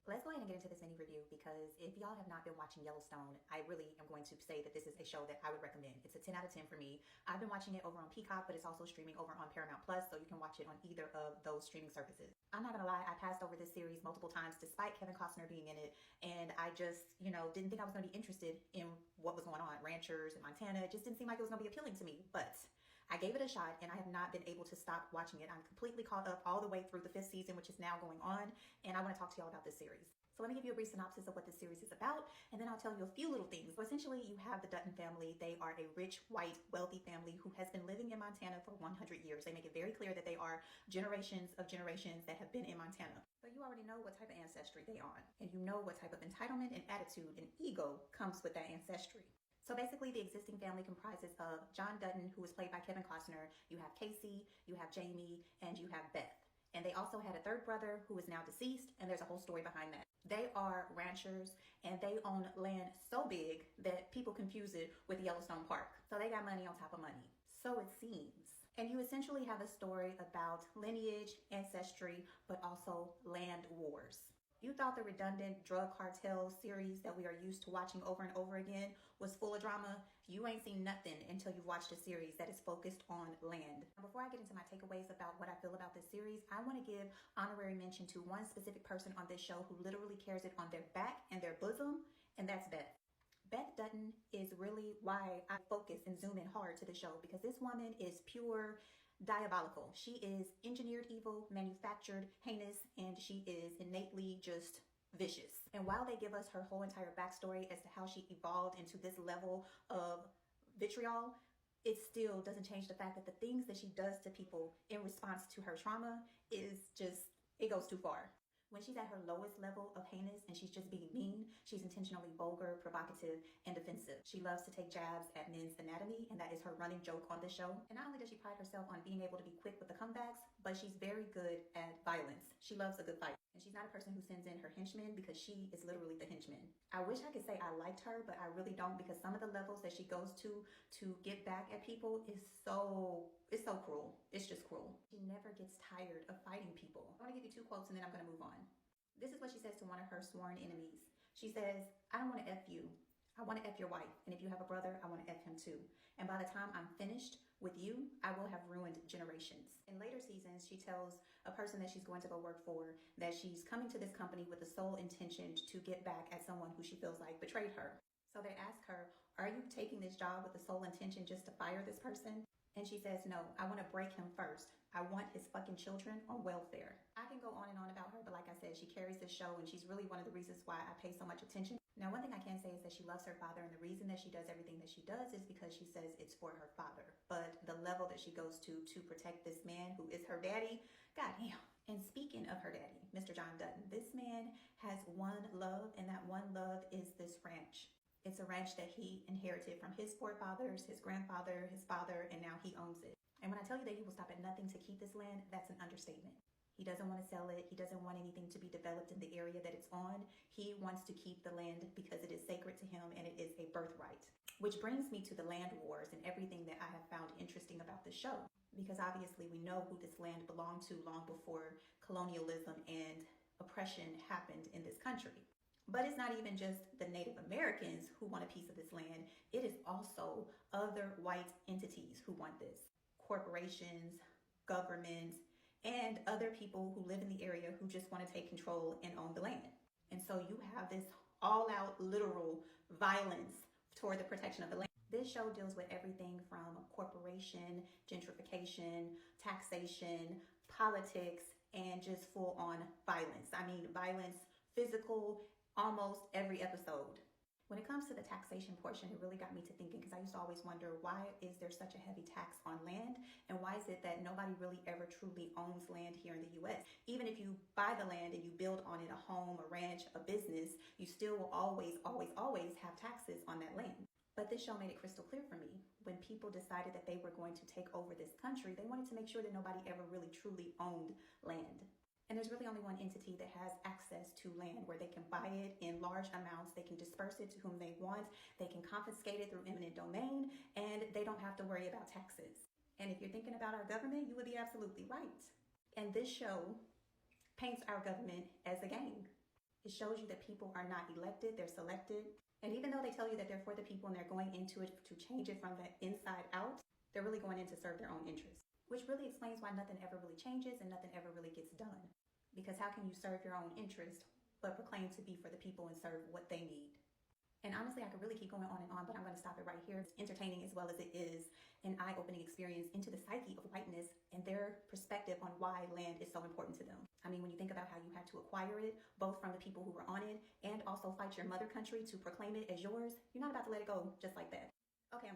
Let's go ahead and get into this mini review because if y'all have not been watching Yellowstone, I really am going to say that this is a show that I would recommend. It's a 10 out of 10 for me. I've been watching it over on Peacock, but it's also streaming over on Paramount Plus, so you can watch it on either of those streaming services. I'm not gonna lie, I passed over this series multiple times despite Kevin Costner being in it, and I just, didn't think I was gonna be interested in what was going on. Ranchers in Montana, it just didn't seem like it was gonna be appealing to me, but I gave it a shot and I have not been able to stop watching it. I'm completely caught up all the way through the 5th season, which is now going on, and I wanna talk to y'all about this series. So let me give you a brief synopsis of what this series is about, and then I'll tell you a few little things. So essentially, you have the Dutton family. They are a rich, white, wealthy family who has been living in Montana for 100 years. They make it very clear that they are generations of generations that have been in Montana. So you already know what type of ancestry they are, and you know what type of entitlement and attitude and ego comes with that ancestry. So basically, the existing family comprises of John Dutton, who is played by Kevin Costner. You have Casey, you have Jamie, and you have Beth. And they also had a third brother who is now deceased, and there's a whole story behind that. They are ranchers, and they own land so big that people confuse it with Yellowstone Park. So they got money on top of money. So it seems. And you essentially have a story about lineage, ancestry, but also land wars. You thought the redundant drug cartel series that we are used to watching over and over again was full of drama. You ain't seen nothing until you've watched a series that is focused on land. Before I get into my takeaways about what I feel about this series, I want to give honorary mention to one specific person on this show who literally carries it on their back and their bosom, and that's Beth. Beth Dutton is really why I focus and zoom in hard to the show, because this woman is pure diabolical. She is engineered evil, manufactured heinous, and she is innately just vicious. And while they give us her whole entire backstory as to how she evolved into this level of vitriol, it still doesn't change the fact that the things that she does to people in response to her trauma is just, it goes too far. When she's at her lowest level of heinous and she's just being mean, she's intentionally vulgar, provocative, and offensive. She loves to take jabs at men's anatomy, and that is her running joke on the show. And not only does she pride herself on being able to be quick with the comebacks, but she's very good at violence. She loves a good fight. And she's not a person who sends in her henchmen, because she is literally the henchman. I wish I could say I liked her, but I really don't, because some of the levels that she goes to get back at people is so cruel. It's just cruel. She never gets tired of fighting people. I want to give you 2 quotes and then I'm going to move on. This is what she says to one of her sworn enemies. She says, "I don't want to F you. I want to F your wife. And if you have a brother, I want to F him too. And by the time I'm finished with you, I will have ruined generations." In later seasons, she tells a person that she's going to go work for that she's coming to this company with the sole intention to get back at someone who she feels like betrayed her. So they ask her, "Are you taking this job with the sole intention just to fire this person?" And she says, "No, I want to break him first. I want his fucking children on welfare." I can go on and on about her, but like I said, she carries this show, and she's really one of the reasons why I pay so much attention. Now, one thing I can say is that she loves her father, and the reason that she does everything that she does is because she says it's for her father. But the level that she goes to protect this man who is her daddy, goddamn. And speaking of her daddy, Mr. John Dutton, this man has one love, and that one love is this ranch. It's a ranch that he inherited from his forefathers, his grandfather, his father, and now he owns it. And when I tell you that he will stop at nothing to keep this land, that's an understatement. He doesn't want to sell it. He doesn't want anything to be developed in the area that it's on. He wants to keep the land because it is sacred to him and it is a birthright. Which brings me to the land wars and everything that I have found interesting about the show. Because obviously we know who this land belonged to long before colonialism and oppression happened in this country. But it's not even just the Native Americans who want a piece of this land. It is also other white entities who want this. Corporations, governments, and other people who live in the area who just want to take control and own the land. And so you have this all-out literal violence toward the protection of the land. This show deals with everything from corporation, gentrification, taxation, politics, and just full-on violence. I mean, violence, physical, almost every episode. When it comes to the taxation portion, it really got me to thinking, because I used to always wonder, why is there such a heavy tax on land? And why is it that nobody really ever truly owns land here in the US? Even if you buy the land and you build on it a home, a ranch, a business, you still will always have taxes on that land. But this show made it crystal clear for me. When people decided that they were going to take over this country, they wanted to make sure that nobody ever really truly owned land. And there's really only one entity that has access to land where they can buy it in large amounts, they can disperse it to whom they want, they can confiscate it through eminent domain, and they don't have to worry about taxes. And if you're thinking about our government, you would be absolutely right. And this show paints our government as a gang. It shows you that people are not elected, they're selected. And even though they tell you that they're for the people and they're going into it to change it from the inside out, they're really going in to serve their own interests, which really explains why nothing ever really changes and nothing ever really gets done. Because how can you serve your own interest but proclaim to be for the people and serve what they need? And honestly, I could really keep going on and on, but I'm going to stop it right here. It's entertaining as well as it is an eye-opening experience into the psyche of whiteness and their perspective on why land is so important to them. I mean, when you think about how you had to acquire it, both from the people who were on it and also fight your mother country to proclaim it as yours, you're not about to let it go just like that. Okay,